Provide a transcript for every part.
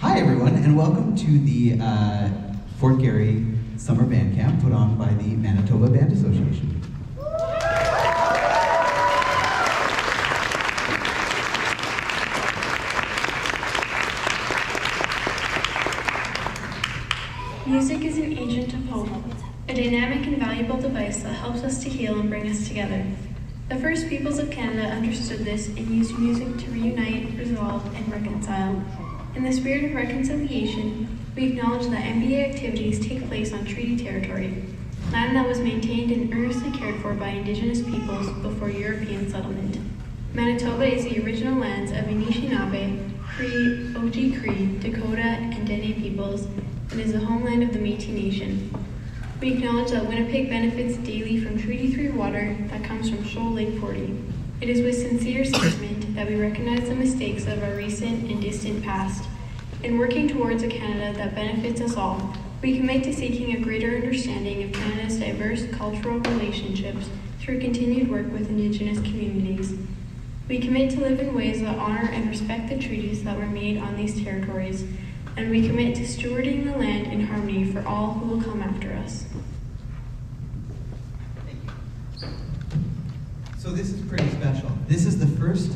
Hi everyone, and welcome to the Fort Garry Summer Band Camp put on by the Manitoba Band Association. Music is an agent of hope, a dynamic and valuable device that helps us to heal and bring us together. The first peoples of Canada understood this and used music to reunite, resolve, and reconcile. In the spirit of reconciliation, we acknowledge that MBA activities take place on treaty territory, land that was maintained and earnestly cared for by Indigenous peoples before European settlement. Manitoba is the original lands of Anishinaabe, Cree, Oji-Cree, Dakota, and Dene peoples, and is the homeland of the Métis Nation. We acknowledge that Winnipeg benefits daily from Treaty 3 water that comes from Shoal Lake 40. It is with sincere sentiment that we recognize the mistakes of our recent and distant past. In working towards a Canada that benefits us all, we commit to seeking a greater understanding of Canada's diverse cultural relationships through continued work with Indigenous communities. We commit to live in ways that honor and respect the treaties that were made on these territories, and we commit to stewarding the land in harmony for all who will come after us. So this is pretty special. This is the first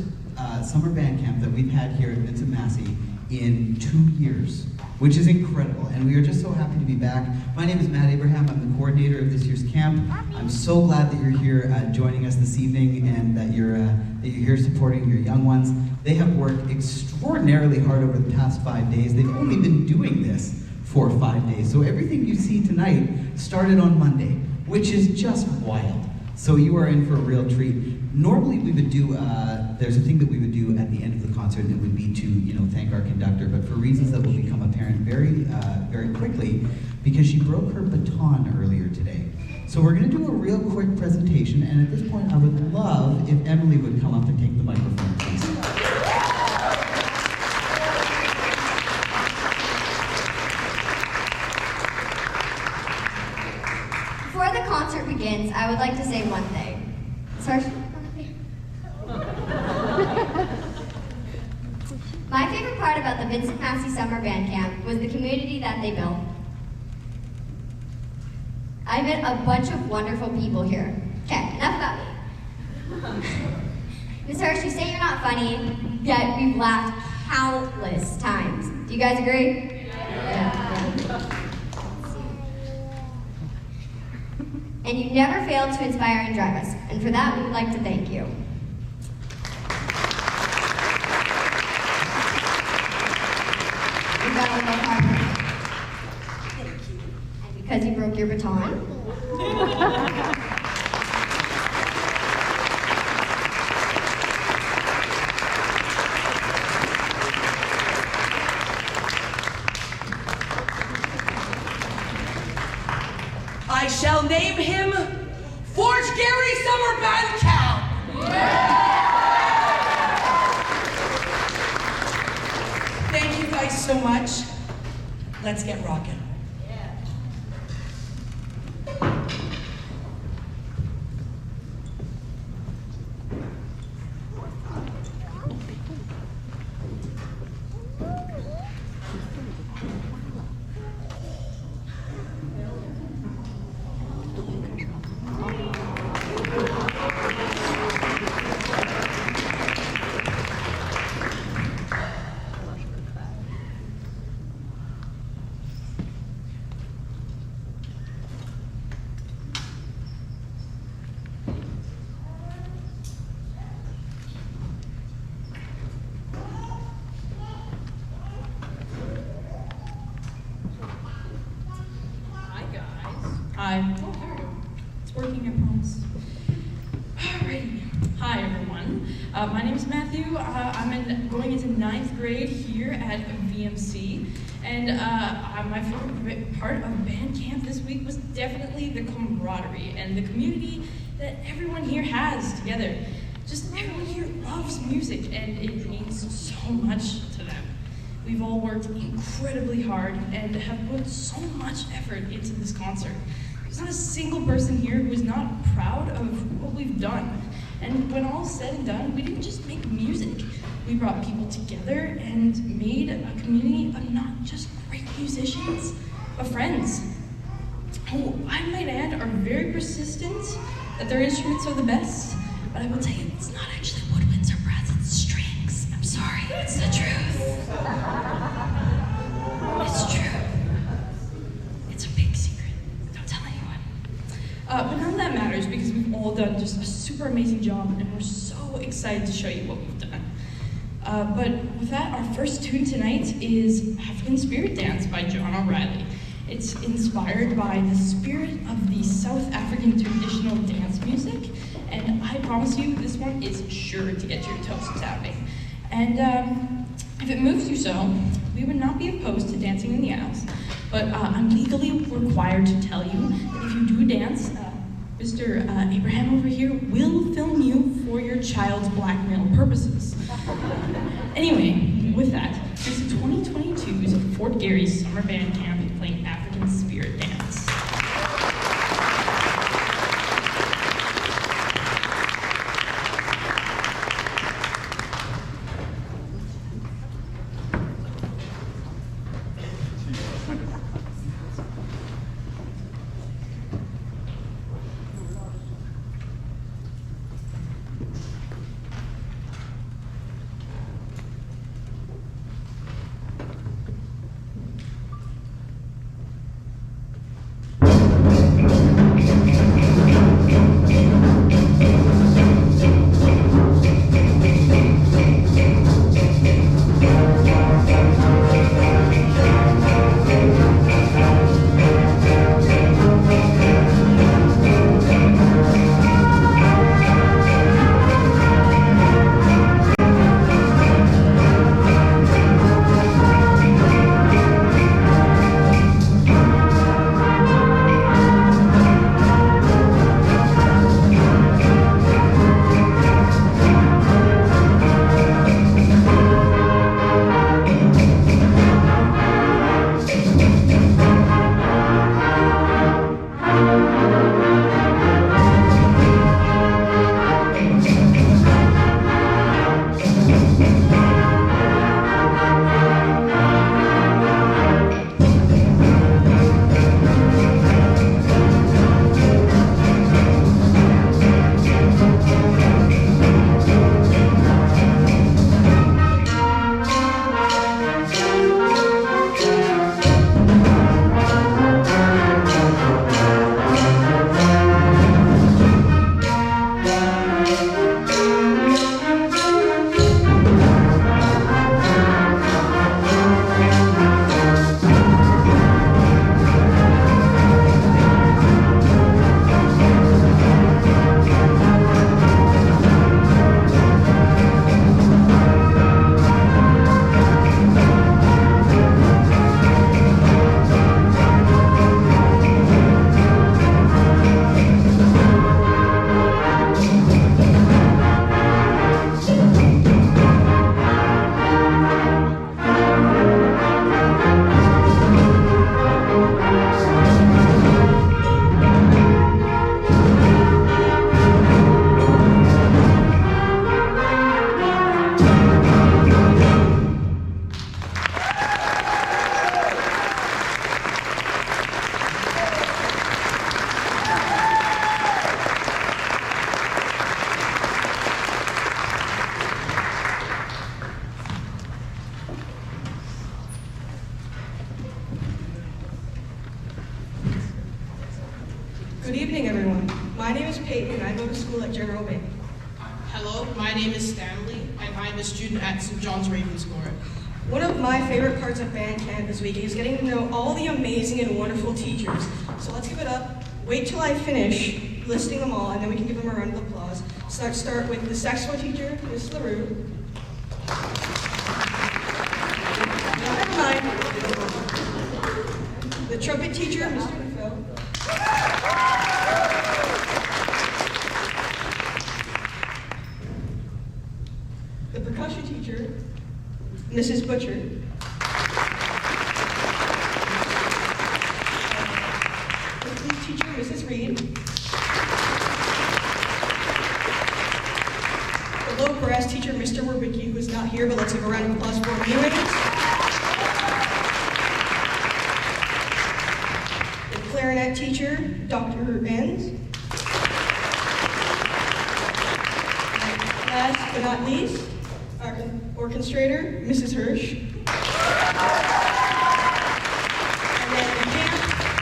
summer band camp that we've had here at Vincent Massey in 2 years, which is incredible, and we are just so happy to be back. My name is Matt Abraham. I'm the coordinator of this year's camp. I'm so glad that you're here joining us this evening, and that you're here supporting your young ones. They have worked extraordinarily hard over the past 5 days. They've only been doing this for 5 days, so everything you see tonight started on Monday, which is just wild. So you are in for a real treat. Normally we would do, there's a thing that we would do at the end of the concert, and it would be to, thank our conductor, but for reasons that will become apparent very quickly, because she broke her baton earlier today. So we're gonna do a real quick presentation, and at this point I would love if Emily would come up and take the microphone, please. Before the concert begins, I would like to say one thing. My favorite part about the Vincent Massey Summer Band Camp was the community that they built. I met a bunch of wonderful people here. Okay, enough about me. Ms. Hirsch, you say you're not funny, yet we've laughed countless times. Do you guys agree? Yeah. And you never failed to inspire and drive us, and for that we would like to thank you. We've got a little hard work. Thank you. And because you broke your baton. I shall name him Fort Garry Summer Band Camp. Thank you guys so much. Let's get rocking. Hi. Oh, there we go. It's working, I promise. Alrighty. Hi, everyone. My name is Matthew. I'm going into 9th grade here at VMC. And my favorite part of band camp this week was definitely the camaraderie and the community that everyone here has together. Just everyone here loves music, and it means so much to them. We've all worked incredibly hard and have put so much effort into this concert. There's not a single person here who is not proud of what we've done. And when all is said and done, we didn't just make music. We we brought people together and made a community of not just great musicians, but friends, who I might add are very persistent that their instruments are the best, but I will tell you, it's not actually woodwinds or brass, it's strings. I'm sorry, it's the truth. It's true. It's a big secret. Don't tell anyone. But none of that matters because we've all done just a super amazing job and we're so excited to show you what we've done. But with that, our first tune tonight is African Spirit Dance by John O'Reilly. It's inspired by the spirit of the South African traditional dance music, and I promise you this one is sure to get your toes tapping. And if it moves you so, we would not be opposed to dancing in the aisles, but I'm legally required to tell you that if you do dance, Mr. Abraham over here will film you for your child's blackmail purposes. Anyway, with that, here's the 2022's Fort Garry Summer Band Camp playing African Spirit Dance. Good evening, everyone. My name is Peyton, and I go to school at General Bay. Hello, my name is Stanley, and I'm a student at St. John's Ravenscourt. One of my favorite parts of band camp this week is getting to know all the amazing and wonderful teachers. So let's give it up. Wait till I finish listing them all, and then we can give them a round of applause. So let's start with the saxophone teacher, Ms. LaRue. Never mind. The trumpet teacher, Mr. DeFeo. The percussion teacher, Mrs. Butcher. The flute teacher, Mrs. Reed. The low brass brass teacher, Mr. Werbicki, who is not here, but let's give a round of applause for him anyways. The clarinet teacher, Dr. Enns. Last but not least, our orchestrator, Mrs. Hirsch. And then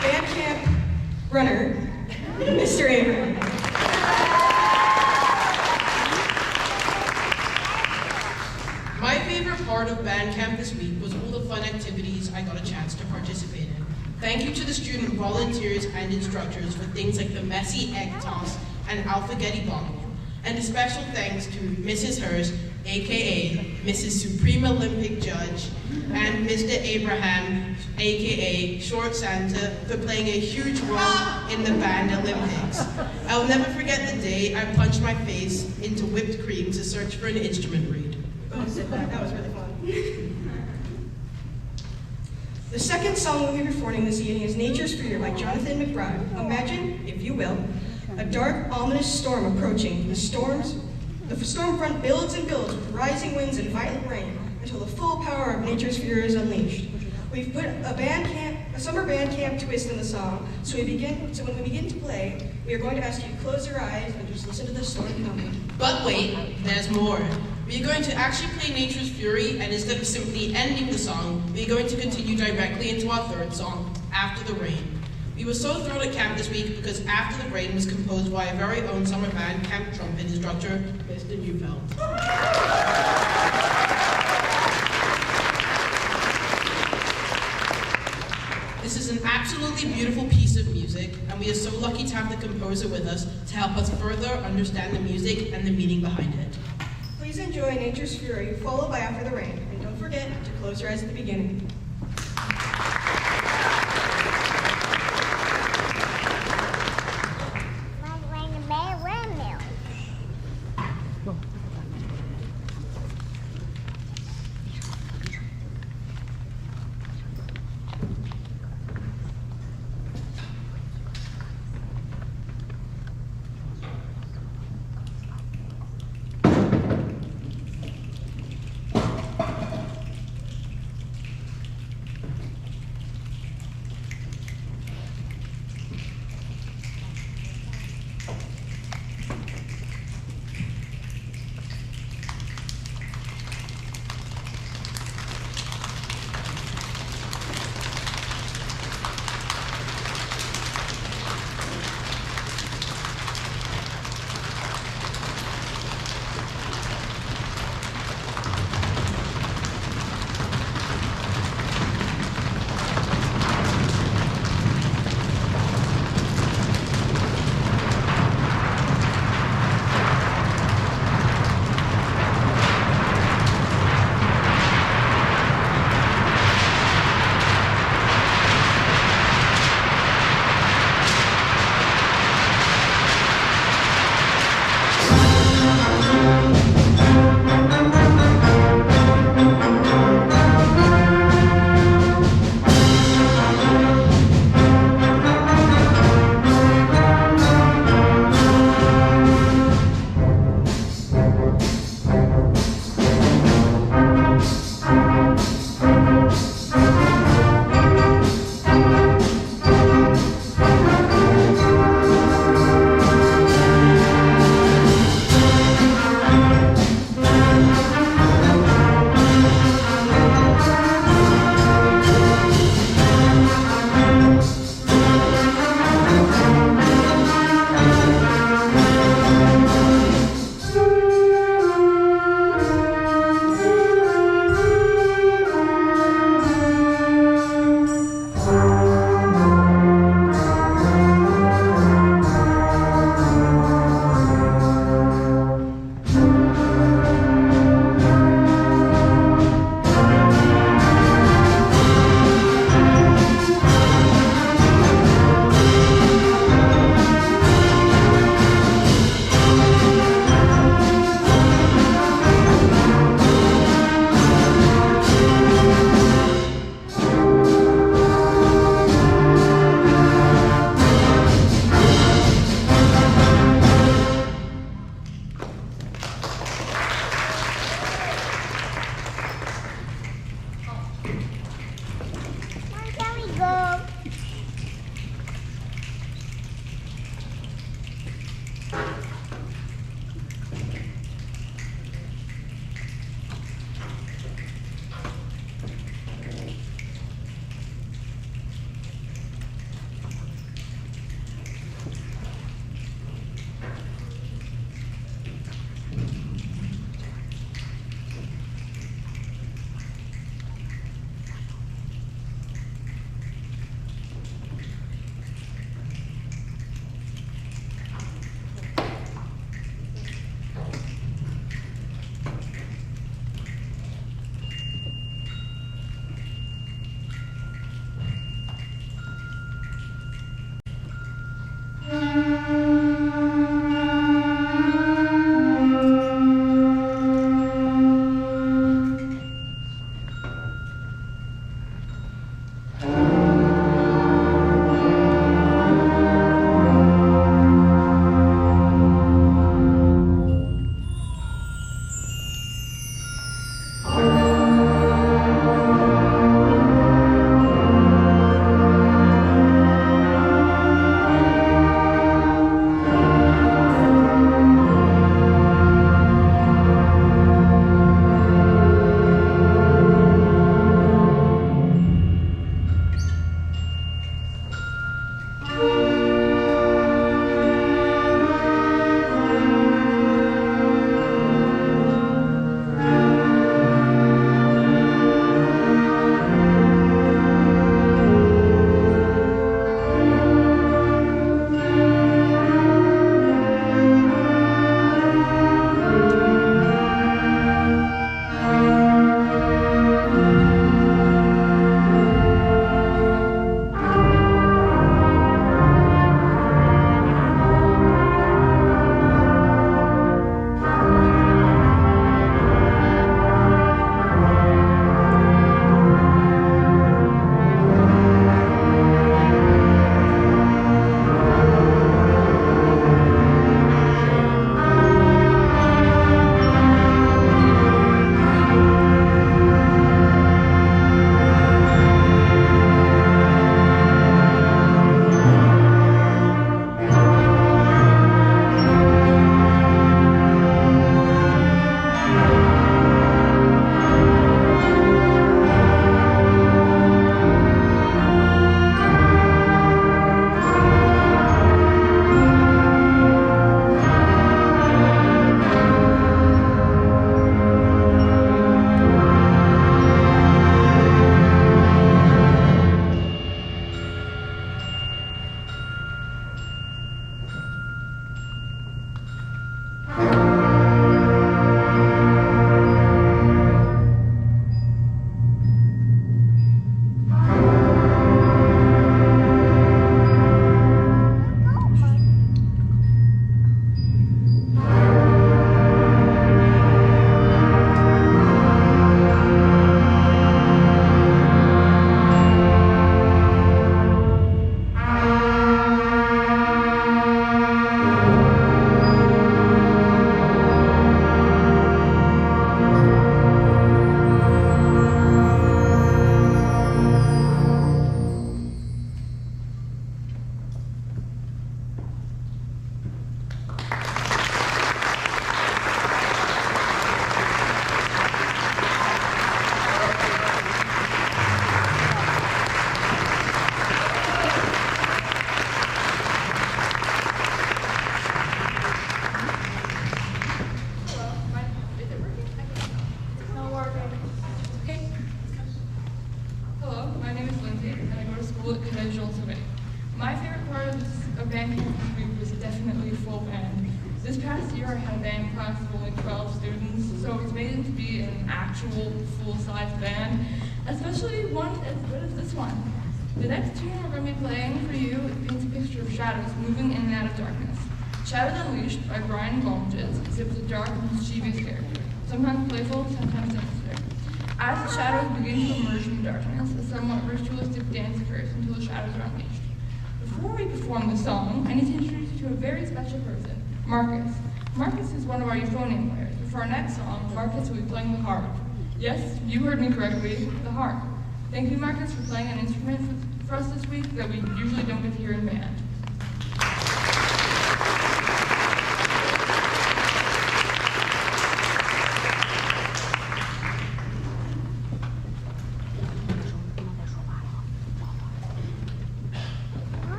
band camp runner, Mr. Abraham. My favorite part of band camp this week was all the fun activities I got a chance to participate in. Thank you to the student volunteers and instructors for things like the messy egg toss and alphagetti bottle. And a special thanks to Mrs. Hurst, aka Mrs. Supreme Olympic Judge, and Mr. Abraham, aka Short Santa, for playing a huge role in the band Olympics. I'll never forget the day I punched my face into whipped cream to search for an instrument reed. Oh, that was really fun. The second song we'll be performing this evening is Nature's Fear by Jonathan McBride. Imagine, if you will, a dark, ominous storm approaching. The storm front builds and builds with rising winds and violent rain until the full power of nature's fury is unleashed. We've put a summer band camp twist in the song, so when we begin to play, we are going to ask you to close your eyes and just listen to the storm coming. But wait, there's more. We are going to actually play Nature's Fury, and instead of simply ending the song, we are going to continue directly into our third song, After the Rain. We were so thrilled at camp this week because After the Rain was composed by our very own summer band camp trumpet instructor, Mr. Neufeld. This is an absolutely beautiful piece of music, and we are so lucky to have the composer with us to help us further understand the music and the meaning behind it. Please enjoy Nature's Fury, followed by After the Rain, and don't forget to close your eyes at the beginning. split casual today. My favorite part of band camp this week was definitely full band. This past year I had a band class of only 12 students, so it was made to be an actual full-size band, especially one as good as this one. The next tune we're going to be playing for you paints a picture of shadows moving in and out of darkness. Shadows Unleashed by Brian Golmidge exhibits a dark and mischievous character, sometimes playful, sometimes sinister. As the shadows begin to emerge from darkness, a somewhat ritualistic dance occurs until the shadows are unleashed. Before we perform the song, I need to introduce you to a very special person, Marcus. Marcus is one of our euphonium players, but for our next song, Marcus will be playing the harp. Yes, you heard me correctly, the harp. Thank you, Marcus, for playing an instrument for us this week that we usually don't get to hear in band.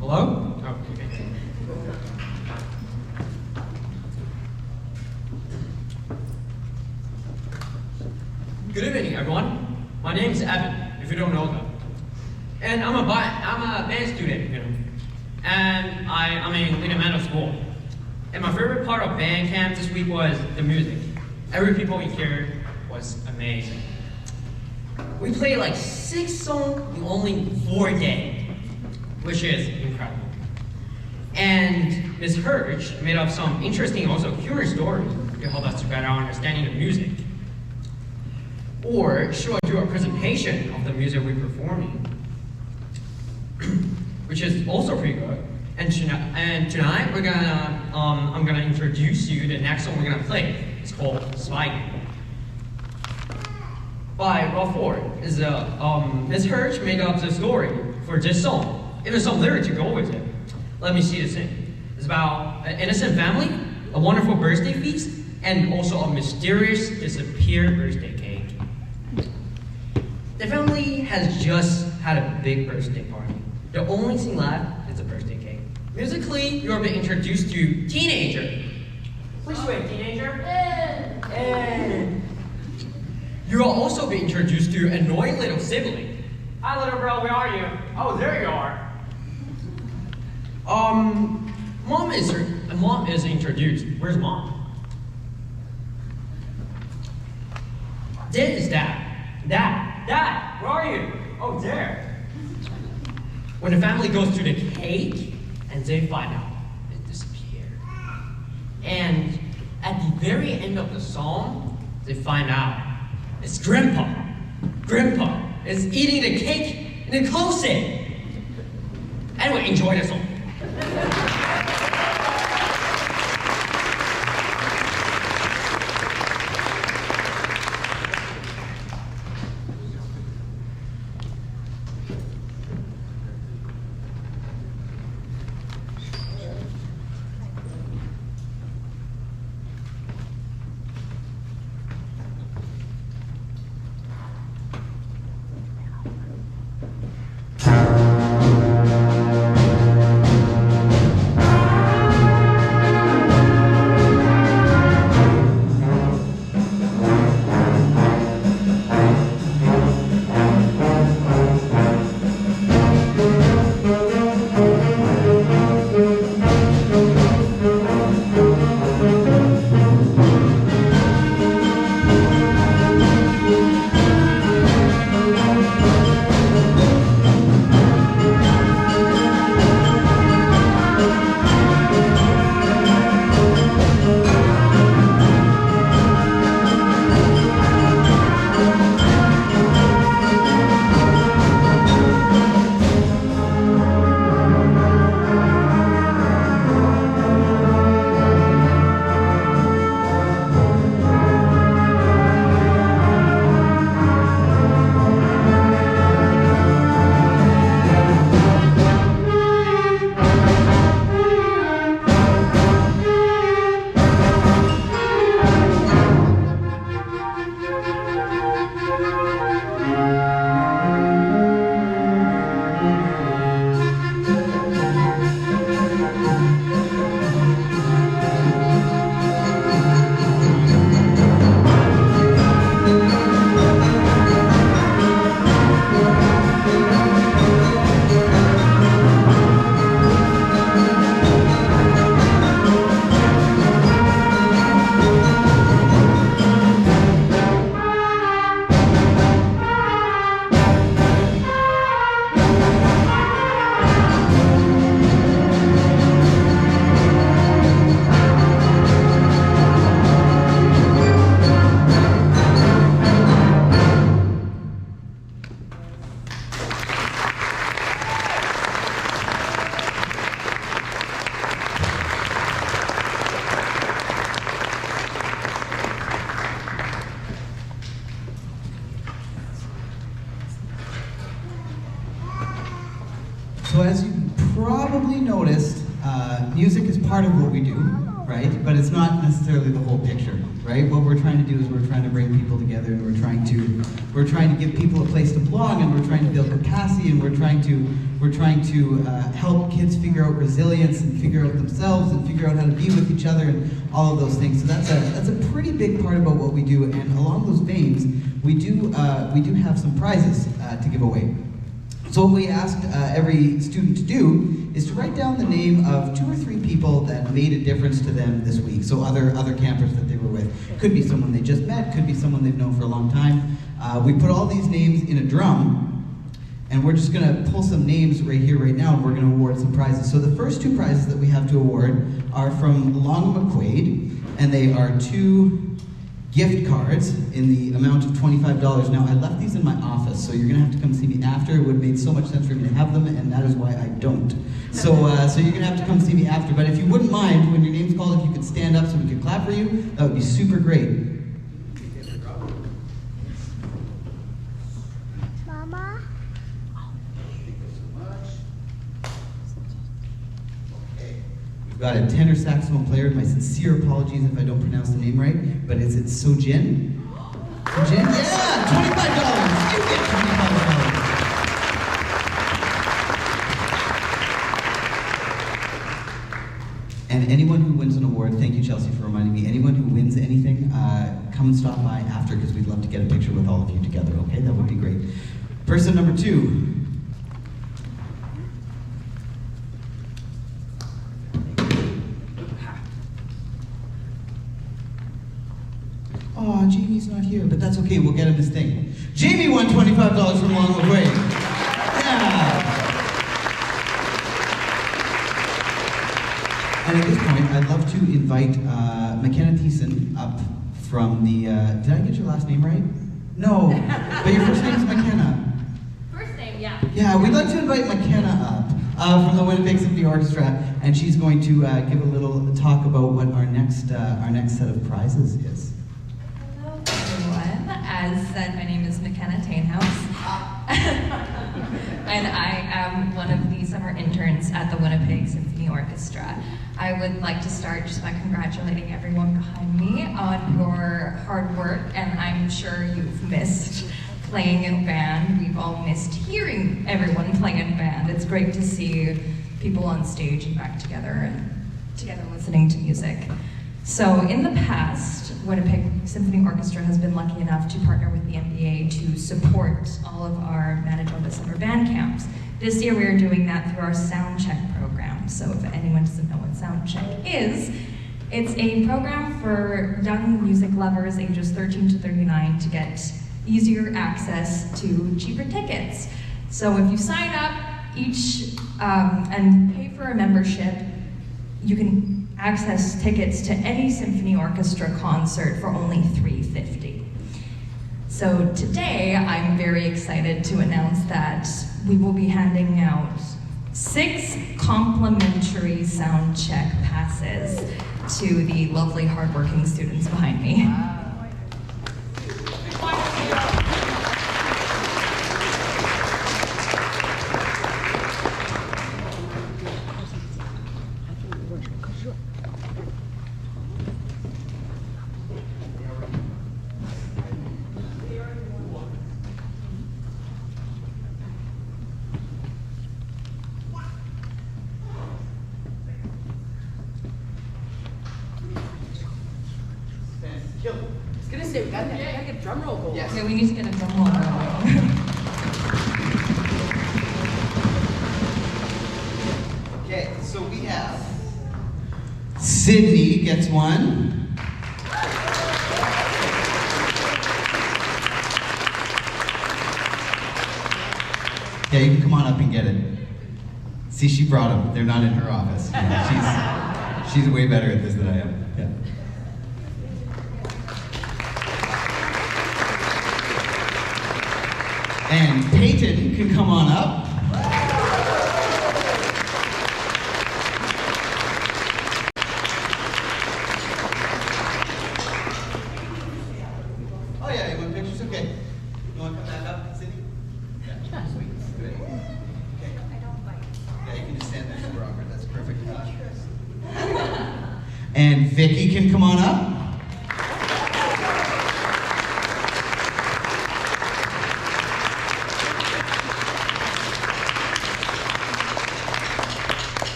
Hello? Oh, okay. Good evening, everyone. My name is Evan, if you don't know that. And I'm a band student, and I'm in middle school. And my favorite part of band camp this week was the music. Every people in here was amazing. We played like 6 songs in only 4 days, which is incredible. And Ms. Hirsch made up some interesting, also curious stories to help us to better understanding the music. Or she will do a presentation of the music we're performing, which is also pretty good. And tonight I'm gonna introduce you to the next song we're gonna play. It's called Spike by Ralph Ford. Ms. Hirsch made up the story for this song. Even some lyrics to go with it. Let me see the sing. It's about an innocent family, a wonderful birthday feast, and also a mysterious disappeared birthday cake. The family has just had a big birthday party. The only thing left is a birthday cake. Musically, you're being introduced to Teenager. Which way, Teenager? And you will also be introduced to Annoying Little Sibling. Hi, little bro, where are you? Oh, there you are. Mom is introduced. Where's Mom? Dad is Dad. Dad, where are you? Oh, there. When the family goes to the cake, and they find out it disappeared. And at the very end of the song, they find out it's Grandpa. Grandpa is eating the cake in the closet. Anyway, enjoy the song. So as you probably noticed, music is part of what we do, right? But it's not necessarily the whole picture, right? What we're trying to do is we're trying to bring people together, and we're trying to give people a place to belong, and we're trying to build capacity, and we're trying to help kids figure out resilience and figure out themselves and figure out how to be with each other and all of those things. So that's a pretty big part about what we do. And along those veins, we do have some prizes to give away. So what we asked every student to do is to write down the name of 2 or 3 people that made a difference to them this week. So other campers that they were with. Could be someone they just met, could be someone they've known for a long time. We put all these names in a drum, and we're just gonna pull some names right here, right now, and we're gonna award some prizes. So the first 2 prizes that we have to award are from Long McQuaid, and they are 2 gift cards in the amount of $25. Now, I left these in my office, so you're gonna have to come see me after. It would have made so much sense for me to have them, and that is why I don't. So you're gonna have to come see me after. But if you wouldn't mind, when your name's called, if you could stand up so we could clap for you, that would be super great. Mama? We've got a tenor saxophone player. My sincere apologies if I don't pronounce the name right, but is it Sojin? Sojin? Yeah, $25. You get $25. And anyone who wins an award, thank you, Chelsea, for reminding me. Anyone who wins anything, come and stop by after, because we'd love to get a picture with all of you together. Okay, that would be great. Person number 2. Oh, Jamie's not here, but that's okay, we'll get him his thing. Jamie won $25 from Long McQuaid. Yeah. And at this point, I'd love to invite McKenna Thiessen up from the, did I get your last name right? No, but your first name is McKenna. First name, yeah. Yeah, we'd like to invite McKenna up from the Winnipeg Symphony Orchestra, and she's going to give a little talk about what our next set of prizes is. Hello, everyone. As said, my name is McKenna Tainhouse. And I am one of the summer interns at the Winnipeg Symphony Orchestra. I would like to start just by congratulating everyone behind me on your hard work, and I'm sure you've missed playing in band. We've all missed hearing everyone playing in band. It's great to see people on stage and back together and together listening to music. So in the past, Winnipeg Symphony Orchestra has been lucky enough to partner with the NBA to support all of our Manitoba summer band camps. This year we are doing that through our Sound Check program. So if anyone doesn't know what Sound Check is, it's a program for young music lovers ages 13 to 39 to get easier access to cheaper tickets. So if you sign up each and pay for a membership, you can access tickets to any symphony orchestra concert for only $3.50. So today, I'm very excited to announce that we will be handing out 6 complimentary sound check passes to the lovely, hardworking students behind me. I was gonna say, we gotta get drum roll going. Yeah, we need to get a drum roll going. Okay, so we have Sydney gets one. Yeah, you can come on up and get it. See, she brought them. They're not in her office. Yeah, she's way better at this than I am. Yeah. And Peyton can come on up. Oh yeah, you want pictures? Okay. You want to come back up, Cindy? Yeah, sweet. Good. Okay. Yeah, you can just stand there, super awkward. That's perfect. And Vicky can come on up.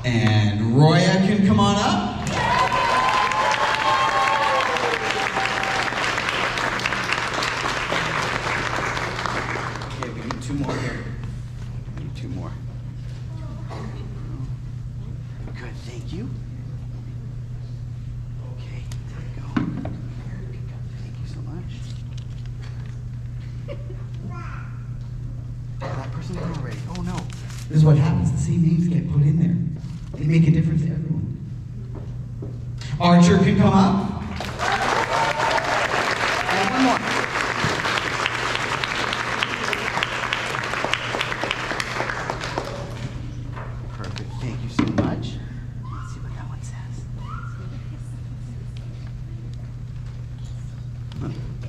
And Roya can come on up. Okay, we need 2 more here. We need 2 more. Good, thank you. Okay, there we go. Thank you so much. Oh, that person's in already. Oh no. This is what happens. The same names get put in there. They make a difference to everyone. Archer can come up. And one more. Perfect. Thank you so much. Let's see what that one says.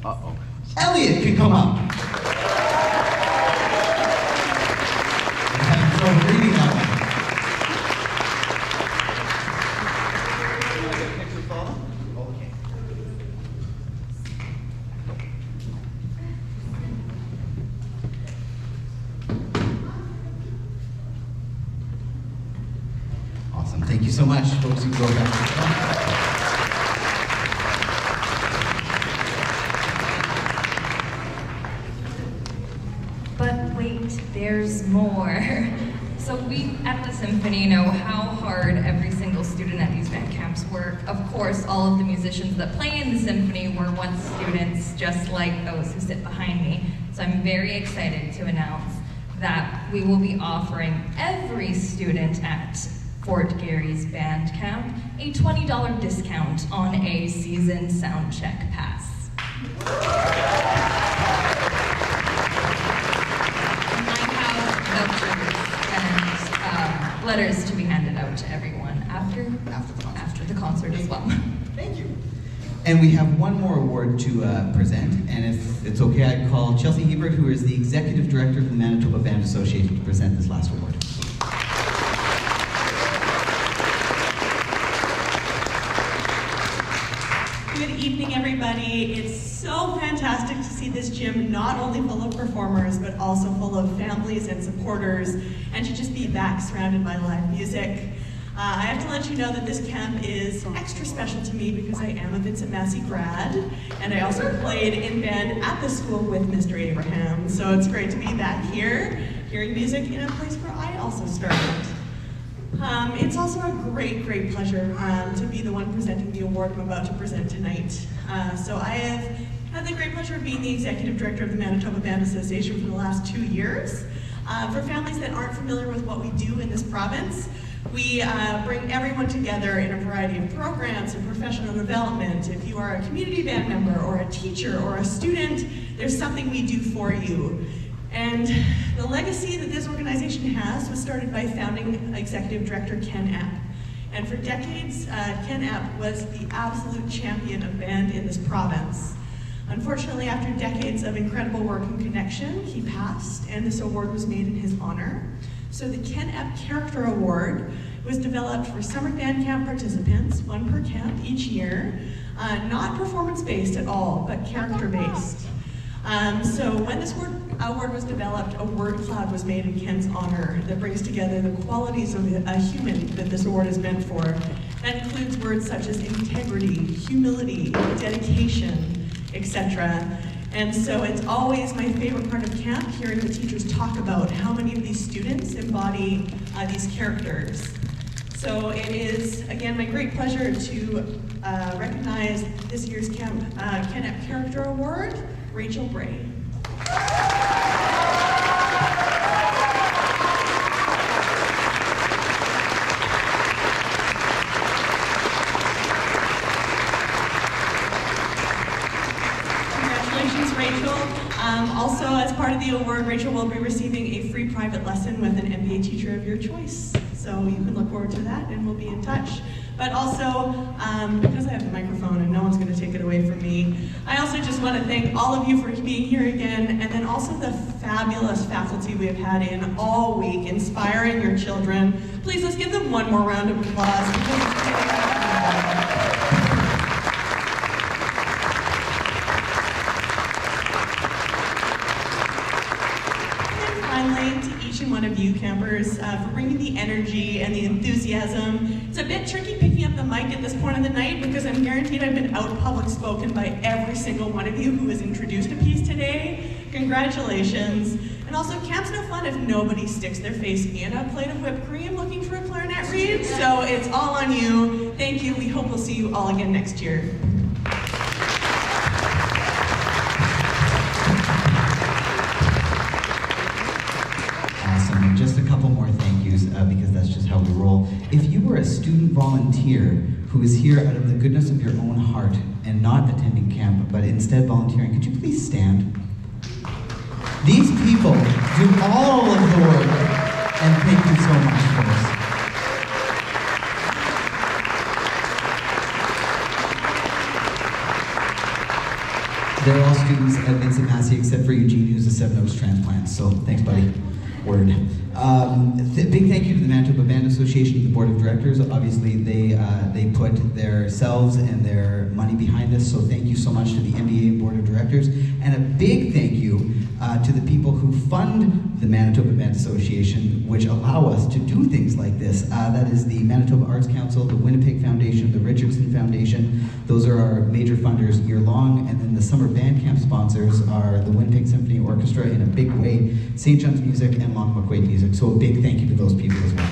Uh-oh. Elliot can come up. I'm having trouble reading that one. Can I get a picture, Paul? Okay. Awesome. Thank you so much, folks. You can go back to the front. But wait, there's more. So we at the Symphony know how hard every single student at these band camps work. Of course, all of the musicians that play in the Symphony were once students, just like those who sit behind me. So I'm very excited to announce that we will be offering every student at Fort Garry's band camp a $20 discount on a season sound check pass. Letters to be handed out to everyone after the concert as well. Thank you. And we have one more award to present, and if it's okay, I'd call Chelsea Hebert, who is the Executive Director of the Manitoba Band Association, to present this last award. Good evening, everybody. It's so fantastic to see this gym not only full of performers, but also full of families and supporters, and to just be back surrounded by live music. I have to let you know that this camp is extra special to me because I am a Vincent Massey grad, and I also played in band at the school with Mr. Abraham. So it's great to be back here, hearing music in a place where I also started. It's also a great pleasure to be the one presenting the award I'm about to present tonight. So I have had the great pleasure of being the Executive Director of the Manitoba Band Association for the last 2 years. For families that aren't familiar with what we do in this province, we bring everyone together in a variety of programs and professional development. If you are a community band member or a teacher or a student, there's something we do for you. And the legacy that this organization has was started by founding Executive Director Ken App. And for decades, Ken App was the absolute champion of band in this province. Unfortunately, after decades of incredible work and connection, he passed, and this award was made in his honor. So the Ken App Character Award was developed for summer band camp participants, 1 per camp each year, not performance-based at all, but character-based. So when this award was developed, a word cloud was made in Ken's honor that brings together the qualities of a human that this award is meant for. That includes words such as integrity, humility, dedication, etc. And so it's always my favorite part of camp, hearing the teachers talk about how many of these students embody these characters. So it is, again, my great pleasure to recognize this year's Ken App Character Award, Rachel Bray. Congratulations, Rachel. Also, as part of the award, Rachel will be receiving a free private lesson with an MBA teacher of your choice. So you can look forward to that, and we'll be in touch. But also, because I have the microphone and no one's going to take it away from me, I also just want to thank all of you for being here again, and then also the fabulous faculty we have had in all week, inspiring your children. Please, let's give them one more round of applause. To each and one of you campers for bringing the energy and the enthusiasm. It's a bit tricky picking up the mic at this point of the night because I'm guaranteed I've been out public spoken by every single one of you who has introduced a piece today. Congratulations. And also, camp's no fun if nobody sticks their face in a plate of whipped cream looking for a clarinet reed, so it's all on you. Thank you. We hope we'll see you all again next year. Awesome. And just a couple more thank yous because that's just how we roll. If you were a student volunteer who is here out of the goodness of your own heart and not attending camp, but instead volunteering, could you please stand? These people do all of the work, and thank you so much for this. They're all students at Vincent Massey, except for Eugene, who's a seven-nose transplant, so thanks, buddy. Word. Big thank you to the Manitoba Band Association, the Board of Directors. Obviously, they put themselves and their money behind this, so thank you so much to the MBA Board of Directors. And a big thank you to the people who fund the Manitoba Band Association, which allow us to do things like this. That is the Manitoba Arts Council, the Winnipeg Foundation, the Richardson Foundation. Those are our major funders year long. And then the summer band camp sponsors are the Winnipeg Symphony Orchestra in a big way, St. John's Music, and Long McQuaid Music. So a big thank you to those people as well.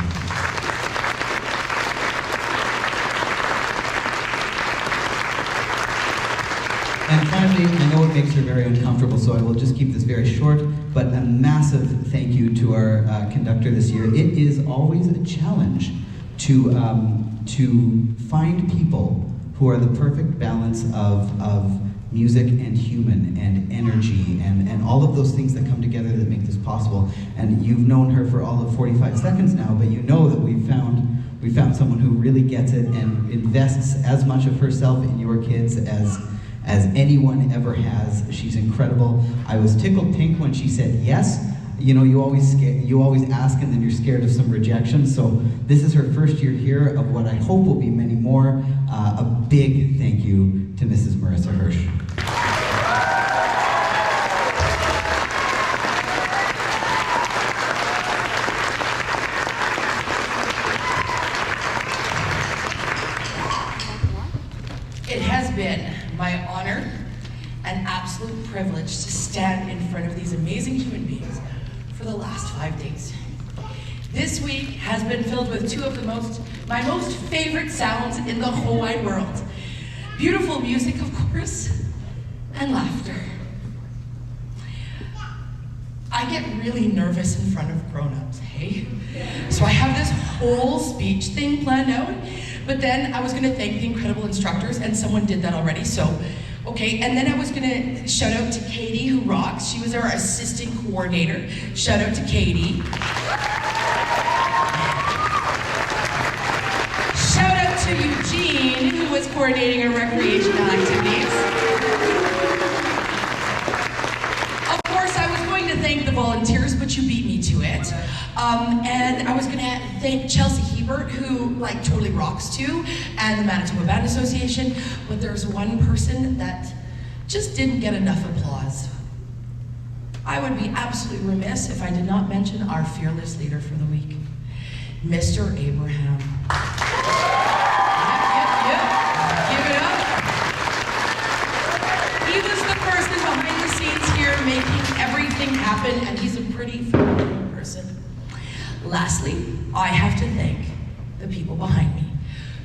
And finally, I know it makes her very uncomfortable, so I will just keep this very short, but a massive thank you to our conductor this year. It is always a challenge to find people who are the perfect balance of music and human and energy and all of those things that come together that make this possible. And you've known her for all of 45 seconds now, but you know that we found someone who really gets it and invests as much of herself in your kids as anyone ever has. She's incredible. I was tickled pink when she said yes. You know, you always ask and then you're scared of some rejection. So this is her first year here of what I hope will be many more. A big thank you to Mrs. Marissa Hirsch. It has been my honor and absolute privilege to stand in front of these amazing human beings for the last 5 days. This week has been filled with two of my most favorite sounds in the whole wide world. Beautiful music, of course, and laughter. I get really nervous in front of grown-ups, hey? So I have this whole speech thing planned out, but then I was gonna thank the incredible instructors, and someone did that already, so okay. And then I was gonna shout out to Katie, who rocks. She was our assistant coordinator. Shout out to Katie. Shout out to Eugene, who was coordinating our recreational activities. Of course, I was going to thank the volunteers, but you beat me to it. And I was gonna thank Chelsea Hebert, who totally rocks too, and the Manitoba Band Association, but there's one person that just didn't get enough applause. I would be absolutely remiss if I did not mention our fearless leader for the week, Mr. Abraham. Yep. Give it up. He was the person behind the scenes here making everything happen, and he's a pretty phenomenal person. Lastly, I have to thank the people behind me,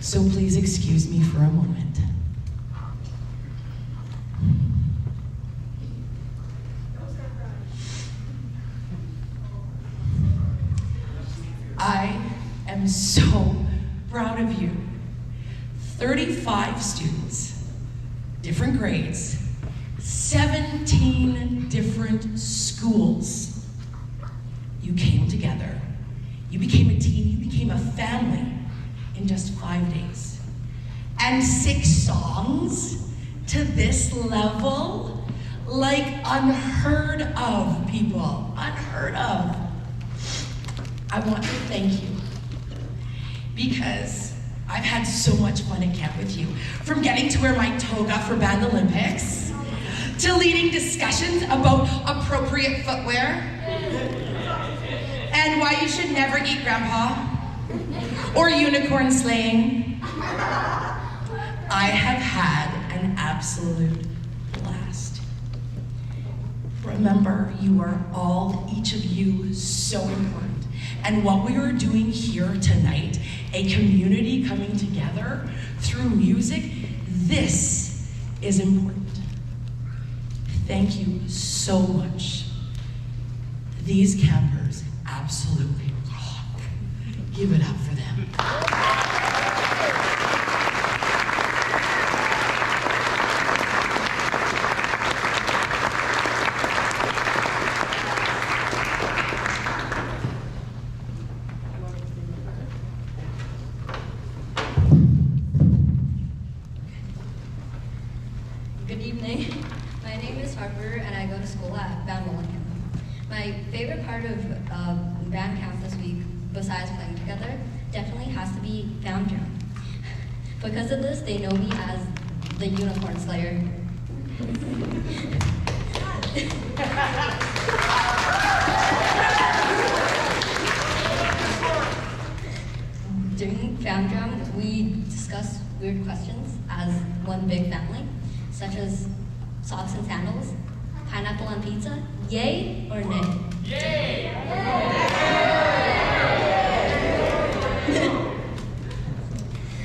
so please excuse me for a moment. I am so proud of you. 35 students, different grades, 17 different schools. You came together. You became a team, you became a family in just 5 days. And 6 songs to this level? Unheard of, people, unheard of. I want to thank you because I've had so much fun at camp with you. From getting to wear my toga for Band Olympics, to leading discussions about appropriate footwear, and why you should never eat grandpa, or unicorn slaying. I have had an absolute blast. Remember, you are all, each of you, so important. And what we are doing here tonight, a community coming together through music, this is important. Thank you so much. These campers absolutely rock. Give it up for them. Good evening. My name is Harper, and I go to school at Van Mullenham. My favorite part of band camp this week, besides playing together, definitely has to be Found Jam. Because of this, they know me as the Unicorn Slayer. During Found Jam, we discuss weird questions as one big family, such as socks and sandals, pineapple on pizza, yay or nay? Yay!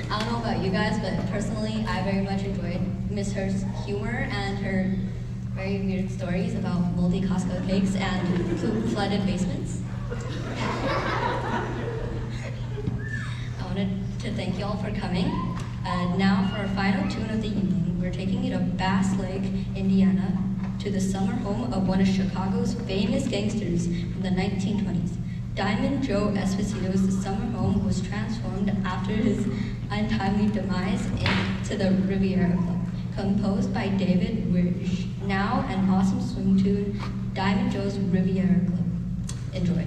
I don't know about you guys, but personally, I very much enjoyed Miss Hurt's humor and her very weird stories about moldy Costco cakes and flooded basements. I wanted to thank you all for coming. Now for our final tune of the evening, we're taking you to Bass Lake, Indiana, to the summer home of one of Chicago's famous gangsters from the 1920s. Diamond Joe Esposito's summer home was transformed after his untimely demise into the Riviera Club. Composed by David Wirsch, now an awesome swing tune, Diamond Joe's Riviera Club. Enjoy.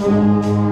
Thank